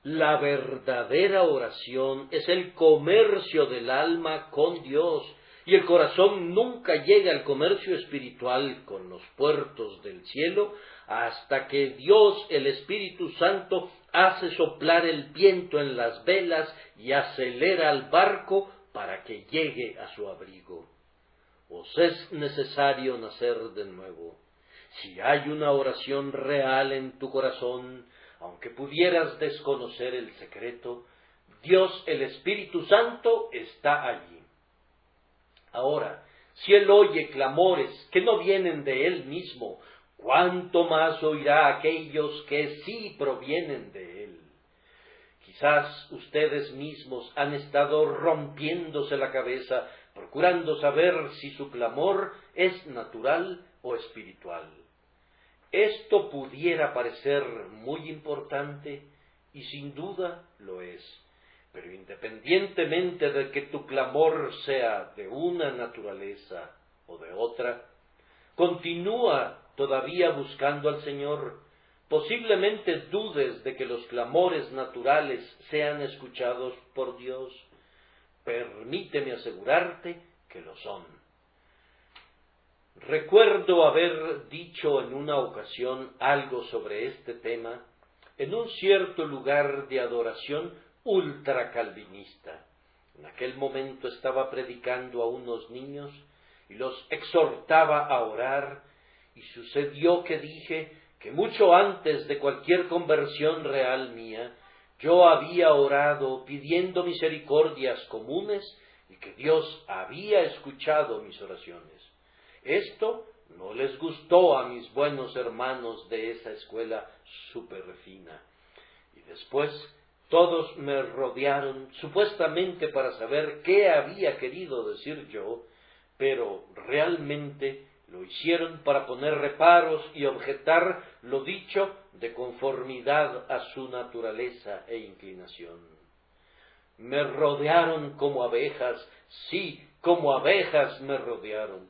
La verdadera oración es el comercio del alma con Dios, y el corazón nunca llega al comercio espiritual con los puertos del cielo hasta que Dios, el Espíritu Santo, hace soplar el viento en las velas y acelera el barco para que llegue a su abrigo. Os es necesario nacer de nuevo. Si hay una oración real en tu corazón, aunque pudieras desconocer el secreto, Dios, el Espíritu Santo, está allí. Ahora, si Él oye clamores que no vienen de Él mismo, ¿cuánto más oirá aquellos que sí provienen de Él? Quizás ustedes mismos han estado rompiéndose la cabeza, procurando saber si su clamor es natural o espiritual. Esto pudiera parecer muy importante, y sin duda lo es. Pero independientemente de que tu clamor sea de una naturaleza o de otra, continúa todavía buscando al Señor. Posiblemente dudes de que los clamores naturales sean escuchados por Dios. Permíteme asegurarte que lo son. Recuerdo haber dicho en una ocasión algo sobre este tema en un cierto lugar de adoración ultracalvinista. En aquel momento estaba predicando a unos niños y los exhortaba a orar, y sucedió que dije que mucho antes de cualquier conversión real mía, yo había orado pidiendo misericordias comunes y que Dios había escuchado mis oraciones. Esto no les gustó a mis buenos hermanos de esa escuela súper fina. Y después todos me rodearon supuestamente para saber qué había querido decir yo, pero realmente lo hicieron para poner reparos y objetar lo dicho de conformidad a su naturaleza e inclinación. Me rodearon como abejas, sí, como abejas me rodearon.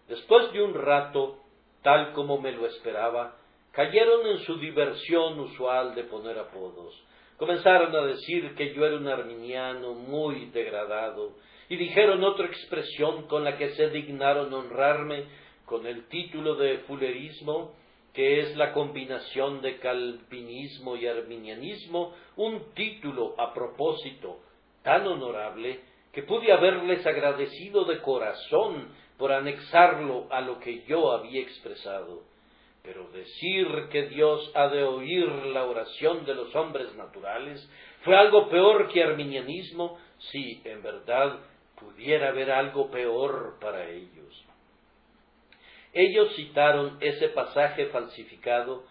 Después de un rato, tal como me lo esperaba, cayeron en su diversión usual de poner apodos. Comenzaron a decir que yo era un arminiano muy degradado, y dijeron otra expresión con la que se dignaron honrarme con el título de fulerismo, que es la combinación de calvinismo y arminianismo, un título a propósito tan honorable que pude haberles agradecido de corazón por anexarlo a lo que yo había expresado. Pero decir que Dios ha de oír la oración de los hombres naturales fue algo peor que arminianismo, si en verdad pudiera haber algo peor para ellos. Ellos citaron ese pasaje falsificado: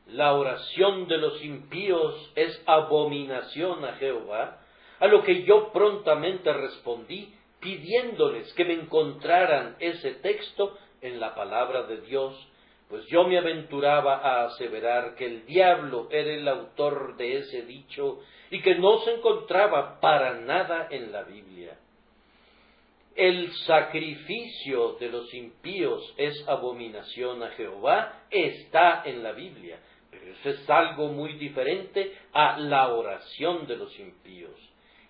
la oración de los impíos es abominación a Jehová, a lo que yo prontamente respondí, pidiéndoles que me encontraran ese texto en la palabra de Dios, pues yo me aventuraba a aseverar que el diablo era el autor de ese dicho y que no se encontraba para nada en la Biblia. El sacrificio de los impíos es abominación a Jehová, está en la Biblia, pero eso es algo muy diferente a la oración de los impíos.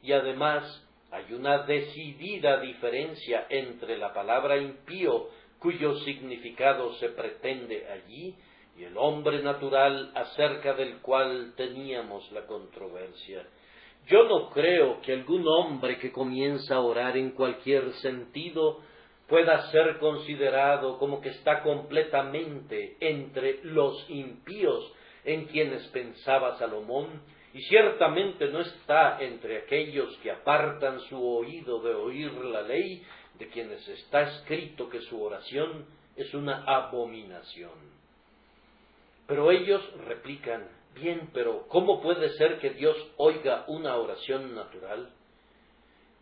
Y además hay una decidida diferencia entre la palabra impío, cuyo significado se pretende allí, y el hombre natural acerca del cual teníamos la controversia. Yo no creo que algún hombre que comienza a orar en cualquier sentido pueda ser considerado como que está completamente entre los impíos en quienes pensaba Salomón, y ciertamente no está entre aquellos que apartan su oído de oír la ley, de quienes está escrito que su oración es una abominación. Pero ellos replican: bien, pero ¿cómo puede ser que Dios oiga una oración natural?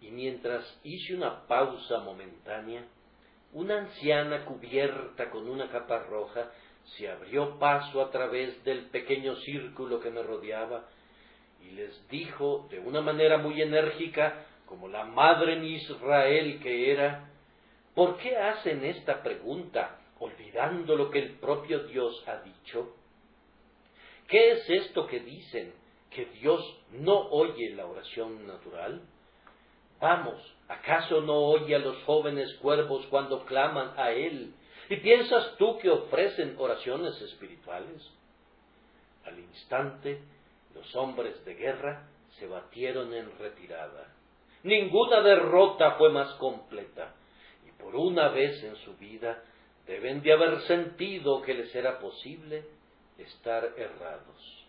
Y mientras hice una pausa momentánea, una anciana cubierta con una capa roja se abrió paso a través del pequeño círculo que me rodeaba y les dijo de una manera muy enérgica, como la madre en Israel que era: ¿por qué hacen esta pregunta olvidando lo que el propio Dios ha dicho? ¿Qué es esto que dicen, que Dios no oye la oración natural? Vamos, ¿acaso no oye a los jóvenes cuervos cuando claman a Él? ¿Y piensas tú que ofrecen oraciones espirituales? Al instante, los hombres de guerra se batieron en retirada. Ninguna derrota fue más completa, y por una vez en su vida deben de haber sentido que les era posible estar errados.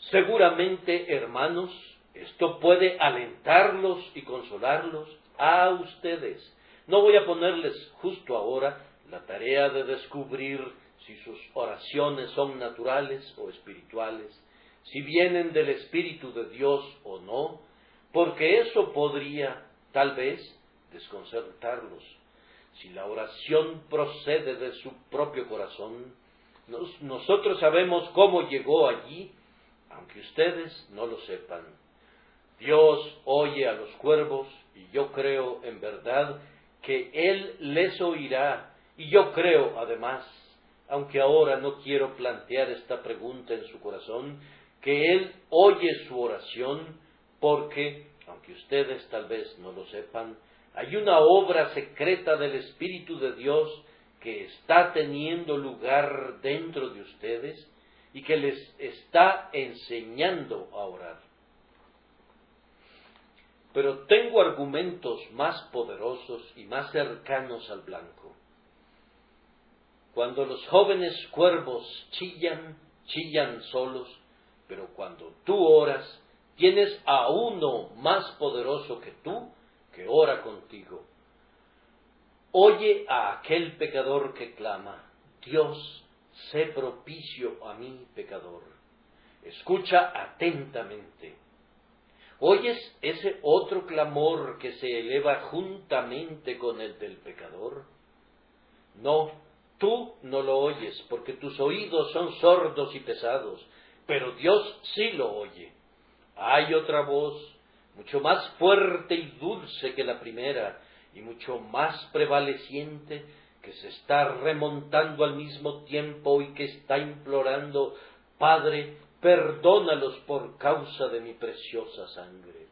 Seguramente, hermanos, esto puede alentarlos y consolarlos a ustedes. No voy a ponerles justo ahora la tarea de descubrir si sus oraciones son naturales o espirituales, si vienen del Espíritu de Dios o no, porque eso podría, tal vez, desconcertarlos. Si la oración procede de su propio corazón, nosotros sabemos cómo llegó allí, aunque ustedes no lo sepan. Dios oye a los cuervos, y yo creo en verdad que Él les oirá, y yo creo además, aunque ahora no quiero plantear esta pregunta en su corazón, que Él oye su oración, porque, aunque ustedes tal vez no lo sepan, hay una obra secreta del Espíritu de Dios que está teniendo lugar dentro de ustedes y que les está enseñando a orar. Pero tengo argumentos más poderosos y más cercanos al blanco. Cuando los jóvenes cuervos chillan, chillan solos, pero cuando tú oras, tienes a uno más poderoso que tú, que ora contigo. Oye a aquel pecador que clama: Dios, sé propicio a mí, pecador. Escucha atentamente. ¿Oyes ese otro clamor que se eleva juntamente con el del pecador? No, tú no lo oyes, porque tus oídos son sordos y pesados, pero Dios sí lo oye. Hay otra voz, mucho más fuerte y dulce que la primera, y mucho más prevaleciente, que se está remontando al mismo tiempo y que está implorando: Padre, perdónalos por causa de mi preciosa sangre.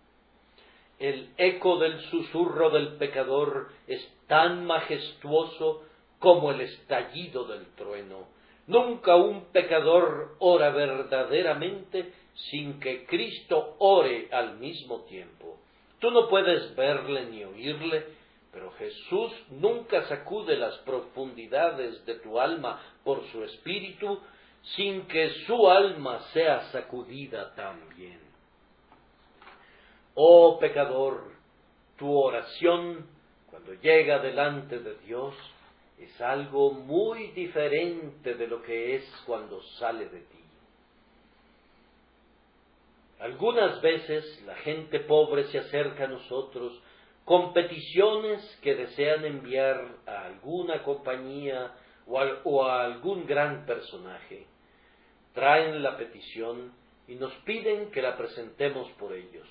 El eco del susurro del pecador es tan majestuoso como el estallido del trueno. Nunca un pecador ora verdaderamente sin que Cristo ore al mismo tiempo. Tú no puedes verle ni oírle, pero Jesús nunca sacude las profundidades de tu alma por su espíritu sin que su alma sea sacudida también. Oh pecador, tu oración, cuando llega delante de Dios, es algo muy diferente de lo que es cuando sale de ti. Algunas veces la gente pobre se acerca a nosotros con peticiones que desean enviar a alguna compañía o a algún gran personaje. Traen la petición y nos piden que la presentemos por ellos.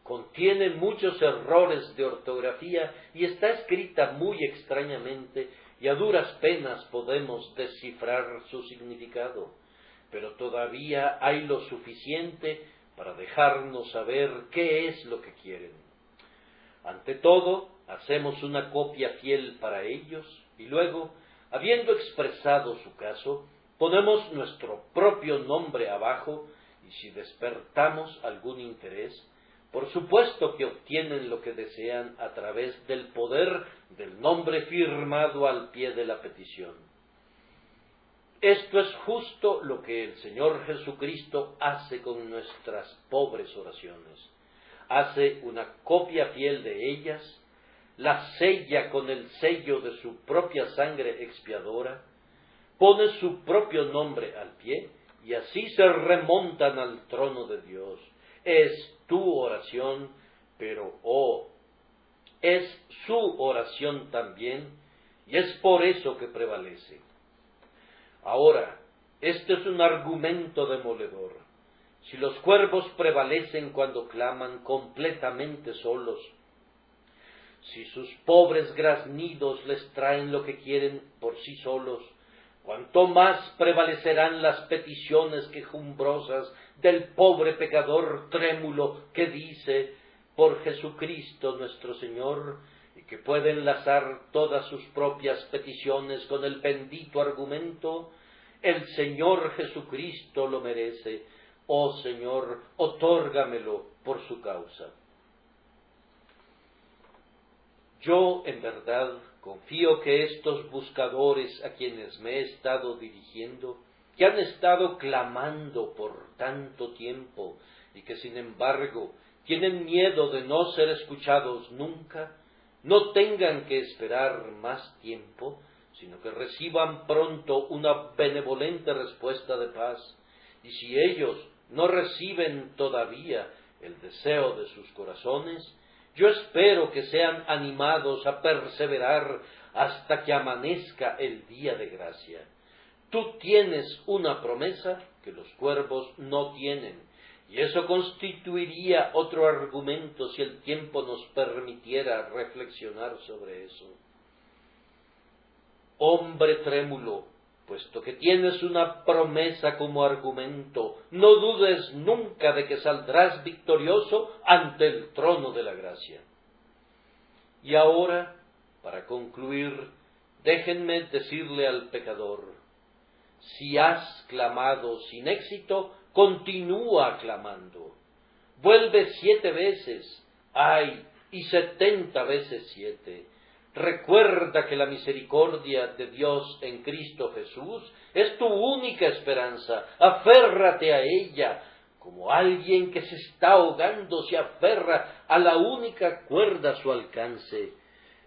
Contiene muchos errores de ortografía y está escrita muy extrañamente, y a duras penas podemos descifrar su significado, pero todavía hay lo suficiente para dejarnos saber qué es lo que quieren. Ante todo, hacemos una copia fiel para ellos y luego, habiendo expresado su caso, ponemos nuestro propio nombre abajo, y si despertamos algún interés, por supuesto que obtienen lo que desean a través del poder del nombre firmado al pie de la petición. Esto es justo lo que el Señor Jesucristo hace con nuestras pobres oraciones. Hace una copia fiel de ellas, las sella con el sello de su propia sangre expiadora, pone su propio nombre al pie, y así se remontan al trono de Dios. Es tu oración, pero es su oración también, y es por eso que prevalece. Ahora, este es un argumento demoledor. Si los cuervos prevalecen cuando claman completamente solos, si sus pobres graznidos les traen lo que quieren por sí solos, cuánto más prevalecerán las peticiones quejumbrosas del pobre pecador trémulo que dice: por Jesucristo nuestro Señor, y que puede enlazar todas sus propias peticiones con el bendito argumento: el Señor Jesucristo lo merece, oh Señor, otórgamelo por su causa. Yo, en verdad, confío que estos buscadores a quienes me he estado dirigiendo, que han estado clamando por tanto tiempo y que sin embargo tienen miedo de no ser escuchados nunca, no tengan que esperar más tiempo, sino que reciban pronto una benevolente respuesta de paz. Y si ellos no reciben todavía el deseo de sus corazones, yo espero que sean animados a perseverar hasta que amanezca el día de gracia. Tú tienes una promesa que los cuervos no tienen, y eso constituiría otro argumento si el tiempo nos permitiera reflexionar sobre eso. Hombre trémulo, puesto que tienes una promesa como argumento, no dudes nunca de que saldrás victorioso ante el trono de la gracia. Y ahora, para concluir, déjenme decirle al pecador: si has clamado sin éxito, continúa clamando. Vuelve 7 veces, y 70 veces 7. Recuerda que la misericordia de Dios en Cristo Jesús es tu única esperanza. Aférrate a ella, como alguien que se está ahogando se aferra a la única cuerda a su alcance.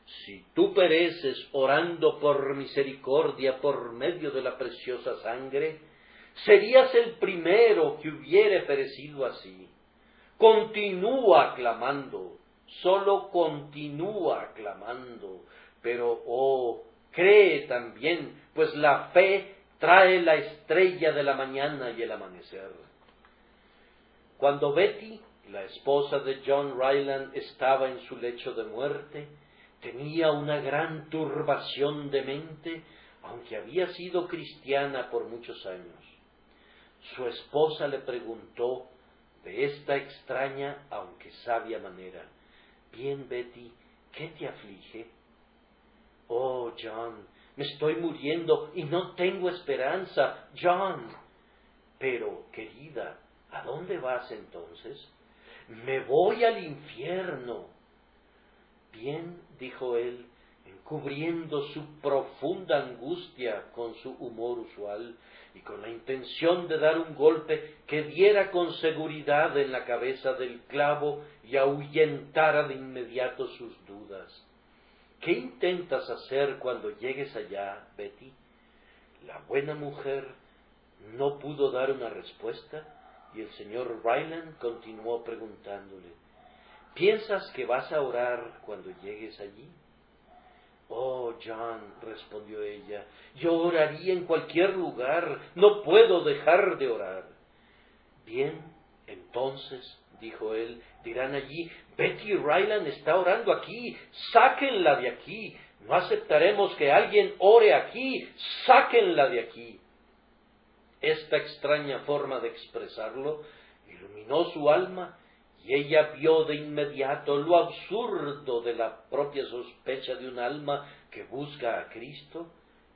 Si tú pereces orando por misericordia por medio de la preciosa sangre, serías el primero que hubiere perecido así. Continúa clamando. Solo continúa clamando, pero cree también, pues la fe trae la estrella de la mañana y el amanecer. Cuando Betty, la esposa de John Ryland, estaba en su lecho de muerte, Tenía una gran turbación de mente, aunque había sido cristiana por muchos años. Su esposa le preguntó de esta extraña, aunque sabia manera: «Bien, Betty, ¿qué te aflige?» «Oh, John, me estoy muriendo y no tengo esperanza, John». «Pero, querida, ¿a dónde vas entonces?» «Me voy al infierno». «Bien», dijo él, encubriendo su profunda angustia con su humor usual y con la intención de dar un golpe que diera con seguridad en la cabeza del clavo y ahuyentara de inmediato sus dudas. «¿Qué intentas hacer cuando llegues allá, Betty?» La buena mujer no pudo dar una respuesta y el señor Ryland continuó preguntándole: «¿Piensas que vas a orar cuando llegues allí?» «Oh, John», respondió ella, «yo oraría en cualquier lugar, no puedo dejar de orar». «Bien, entonces», dijo él, «dirán allí: Betty Ryland está orando aquí, sáquenla de aquí, no aceptaremos que alguien ore aquí, sáquenla de aquí». Esta extraña forma de expresarlo iluminó su alma y ella vio de inmediato lo absurdo de la propia sospecha de un alma que busca a Cristo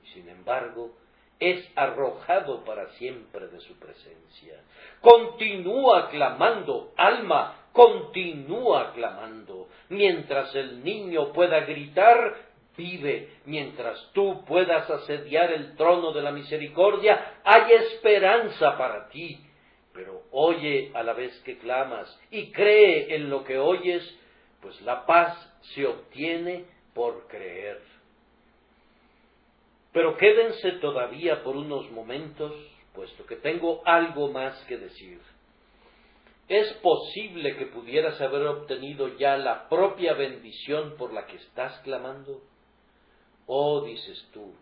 y sin embargo es arrojado para siempre de su presencia. Continúa clamando, alma, continúa clamando. Mientras el niño pueda gritar, vive. Mientras tú puedas asediar el trono de la misericordia, hay esperanza para ti. Pero oye a la vez que clamas y cree en lo que oyes, pues la paz se obtiene por creer. Pero quédense todavía por unos momentos, puesto que tengo algo más que decir. ¿Es posible que pudieras haber obtenido ya la propia bendición por la que estás clamando? Oh, dices tú,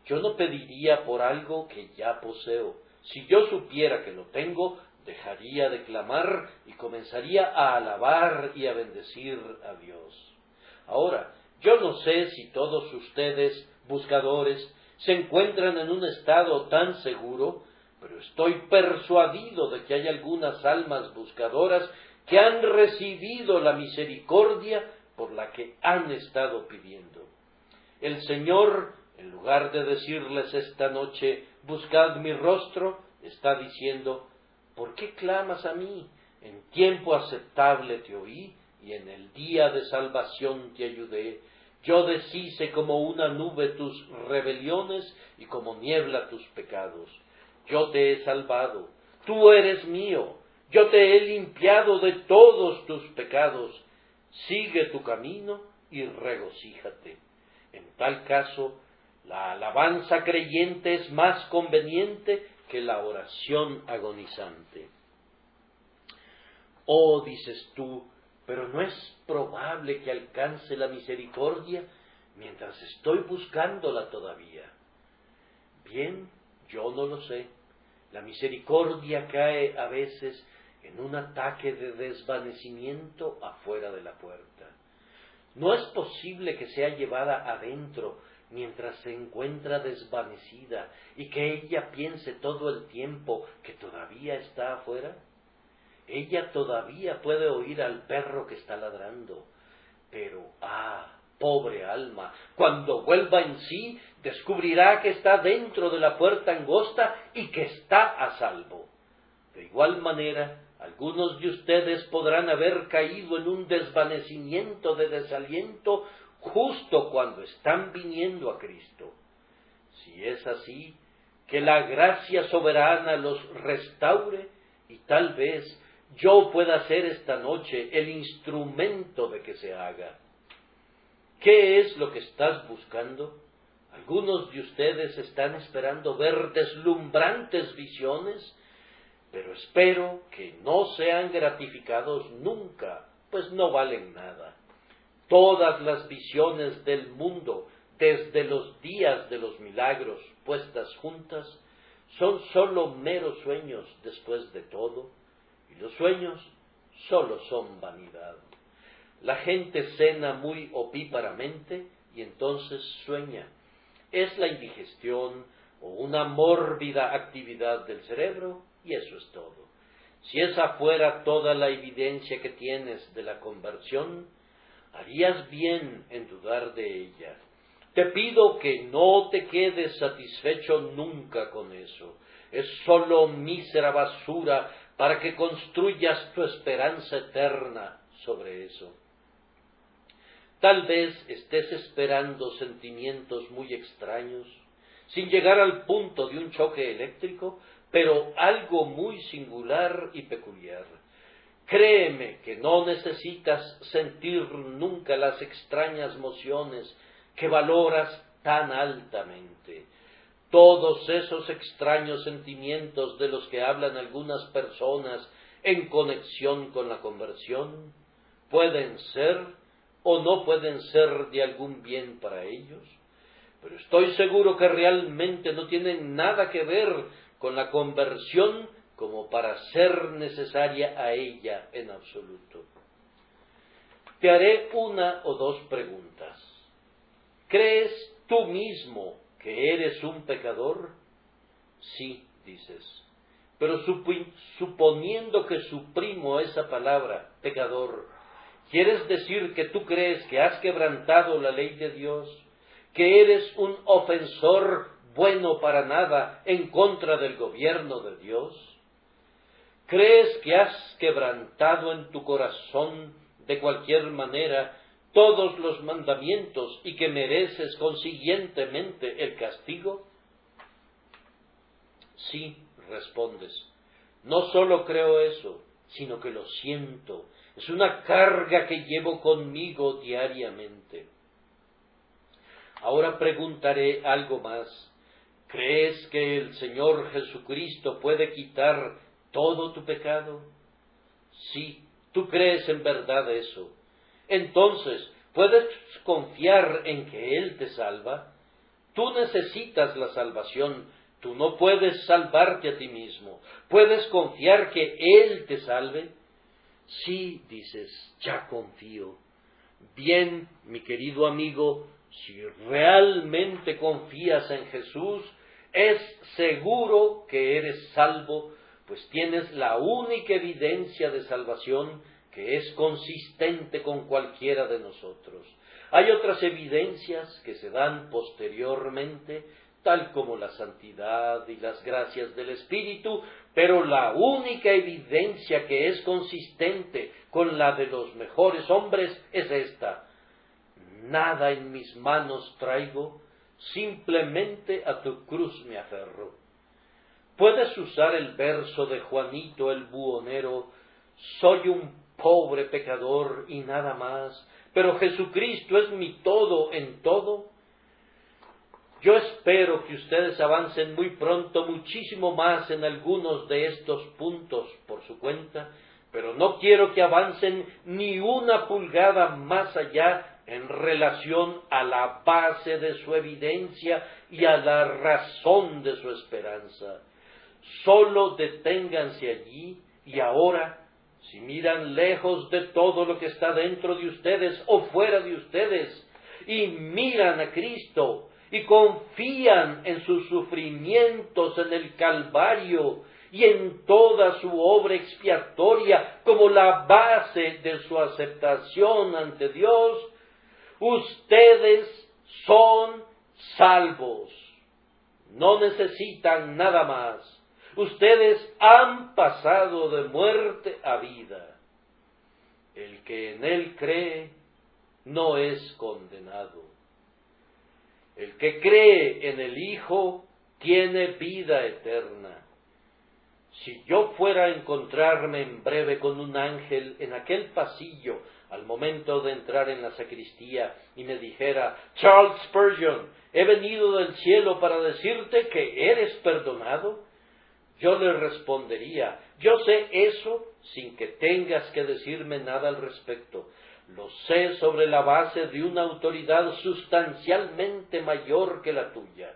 yo no pediría por algo que ya poseo. Si yo supiera que lo tengo, dejaría de clamar y comenzaría a alabar y a bendecir a Dios. Ahora, yo no sé si todos ustedes, buscadores, se encuentran en un estado tan seguro, pero estoy persuadido de que hay algunas almas buscadoras que han recibido la misericordia por la que han estado pidiendo. El Señor, en lugar de decirles esta noche: buscad mi rostro, está diciendo: ¿por qué clamas a mí? En tiempo aceptable te oí y en el día de salvación te ayudé. Yo deshice como una nube tus rebeliones y como niebla tus pecados. Yo te he salvado, tú eres mío, yo te he limpiado de todos tus pecados. Sigue tu camino y regocíjate. En tal caso, la alabanza creyente es más conveniente que la oración agonizante. Oh, dices tú, pero no es probable que alcance la misericordia mientras estoy buscándola todavía. Bien, yo no lo sé. La misericordia cae a veces en un ataque de desvanecimiento afuera de la puerta. No es posible que sea llevada adentro mientras se encuentra desvanecida y que ella piense todo el tiempo que todavía está afuera. Ella todavía puede oír al perro que está ladrando, pero pobre alma, cuando vuelva en sí, descubrirá que está dentro de la puerta angosta y que está a salvo. De igual manera, algunos de ustedes podrán haber caído en un desvanecimiento de desaliento justo cuando están viniendo a Cristo. Si es así, que la gracia soberana los restaure y tal vez yo pueda ser esta noche el instrumento de que se haga. ¿Qué es lo que estás buscando? Algunos de ustedes están esperando ver deslumbrantes visiones, pero espero que no sean gratificados nunca, pues no valen nada. Todas las visiones del mundo, desde los días de los milagros puestas juntas, son sólo meros sueños después de todo, y los sueños sólo son vanidad. La gente cena muy opíparamente y entonces sueña. Es la indigestión o una mórbida actividad del cerebro y eso es todo. Si esa fuera toda la evidencia que tienes de la conversión, harías bien en dudar de ella. Te pido que no te quedes satisfecho nunca con eso. Es sólo mísera basura para que construyas tu esperanza eterna sobre eso. Tal vez estés esperando sentimientos muy extraños, sin llegar al punto de un choque eléctrico, pero algo muy singular y peculiar. Créeme que no necesitas sentir nunca las extrañas mociones que valoras tan altamente. Todos esos extraños sentimientos de los que hablan algunas personas en conexión con la conversión, pueden ser o no pueden ser de algún bien para ellos, pero estoy seguro que realmente no tienen nada que ver con la conversión como para ser necesaria a ella en absoluto. Te haré una o dos preguntas. ¿Crees tú mismo que eres un pecador? Sí, dices. Pero suponiendo que suprimo esa palabra, pecador, ¿quieres decir que tú crees que has quebrantado la ley de Dios? ¿Que eres un ofensor bueno para nada en contra del gobierno de Dios? ¿Crees que has quebrantado en tu corazón de cualquier manera todos los mandamientos y que mereces consiguientemente el castigo? Sí, respondes. No solo creo eso, sino que lo siento. Es una carga que llevo conmigo diariamente. Ahora preguntaré algo más. ¿Crees que el Señor Jesucristo puede quitar todo tu pecado? Sí, tú crees en verdad eso. Entonces, ¿puedes confiar en que Él te salva? Tú necesitas la salvación, tú no puedes salvarte a ti mismo. ¿Puedes confiar que Él te salve? Sí, dices, ya confío. Bien, mi querido amigo, si realmente confías en Jesús, es seguro que eres salvo, pues tienes la única evidencia de salvación que es consistente con cualquiera de nosotros. Hay otras evidencias que se dan posteriormente, tal como la santidad y las gracias del Espíritu, pero la única evidencia que es consistente con la de los mejores hombres es esta: nada en mis manos traigo, simplemente a tu cruz me aferro. Puedes usar el verso de Juanito el buhonero: soy un pobre pecador y nada más, pero Jesucristo es mi todo en todo. Yo espero que ustedes avancen muy pronto muchísimo más en algunos de estos puntos por su cuenta, pero no quiero que avancen ni una pulgada más allá en relación a la base de su evidencia y a la razón de su esperanza. Solo deténganse allí y ahora. Si miran lejos de todo lo que está dentro de ustedes o fuera de ustedes, y miran a Cristo, y confían en sus sufrimientos en el Calvario, y en toda su obra expiatoria como la base de su aceptación ante Dios, ustedes son salvos. No necesitan nada más. Ustedes han pasado de muerte a vida. El que en Él cree no es condenado. El que cree en el Hijo tiene vida eterna. Si yo fuera a encontrarme en breve con un ángel en aquel pasillo al momento de entrar en la sacristía y me dijera: Charles Spurgeon, he venido del cielo para decirte que eres perdonado, yo le respondería: yo sé eso sin que tengas que decirme nada al respecto. Lo sé sobre la base de una autoridad sustancialmente mayor que la tuya.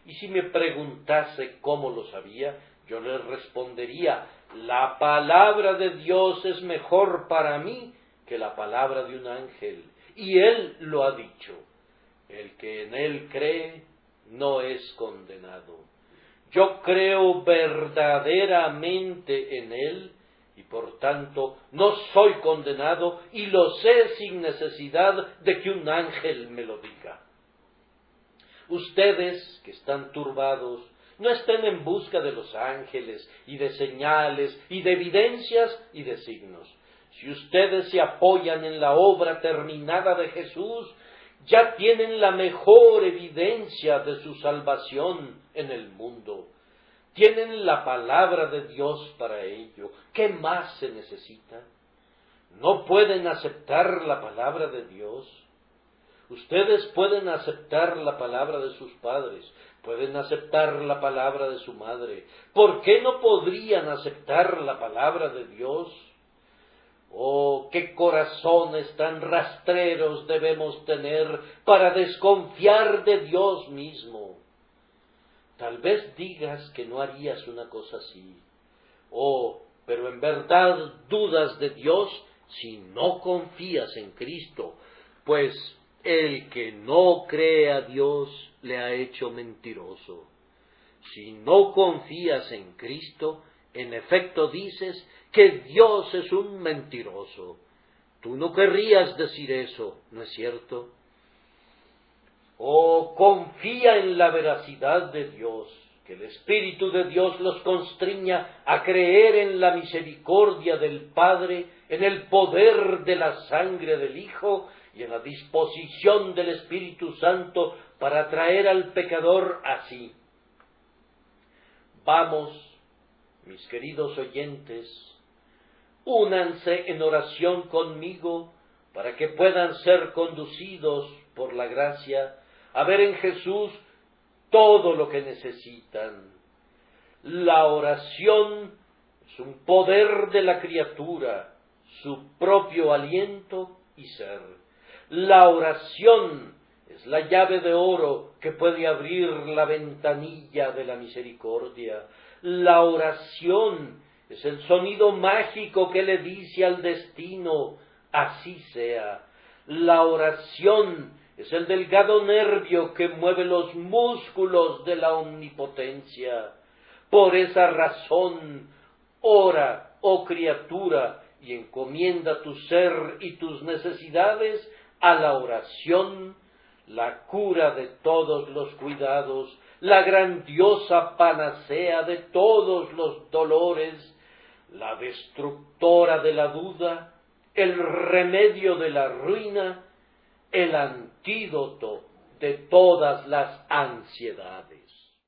Y si me preguntase cómo lo sabía, yo le respondería: la palabra de Dios es mejor para mí que la palabra de un ángel, y él lo ha dicho: el que en él cree no es condenado. Yo creo verdaderamente en él, y por tanto no soy condenado, y lo sé sin necesidad de que un ángel me lo diga. Ustedes que están turbados, no estén en busca de los ángeles y de señales y de evidencias y de signos. Si ustedes se apoyan en la obra terminada de Jesús, ya tienen la mejor evidencia de su salvación en el mundo. Tienen la palabra de Dios para ello. ¿Qué más se necesita? ¿No pueden aceptar la palabra de Dios? Ustedes pueden aceptar la palabra de sus padres, pueden aceptar la palabra de su madre. ¿Por qué no podrían aceptar la palabra de Dios? Oh, qué corazones tan rastreros debemos tener para desconfiar de Dios mismo. Tal vez digas que no harías una cosa así. Oh, pero en verdad dudas de Dios si no confías en Cristo, pues el que no cree a Dios le ha hecho mentiroso. Si no confías en Cristo, en efecto dices que Dios es un mentiroso. Tú no querrías decir eso, ¿no es cierto? Oh, confía en la veracidad de Dios, que el Espíritu de Dios los constriña a creer en la misericordia del Padre, en el poder de la sangre del Hijo y en la disposición del Espíritu Santo para traer al pecador así. Vamos, mis queridos oyentes, únanse en oración conmigo para que puedan ser conducidos por la gracia a ver en Jesús todo lo que necesitan. La oración es un poder de la criatura, su propio aliento y ser. La oración es la llave de oro que puede abrir la ventanilla de la misericordia. La oración es el sonido mágico que le dice al destino: así sea. La oración es el delgado nervio que mueve los músculos de la omnipotencia. Por esa razón, ora, oh criatura, y encomienda tu ser y tus necesidades a la oración, la cura de todos los cuidados, la grandiosa panacea de todos los dolores, la destructora de la duda, el remedio de la ruina, el antídoto de todas las ansiedades.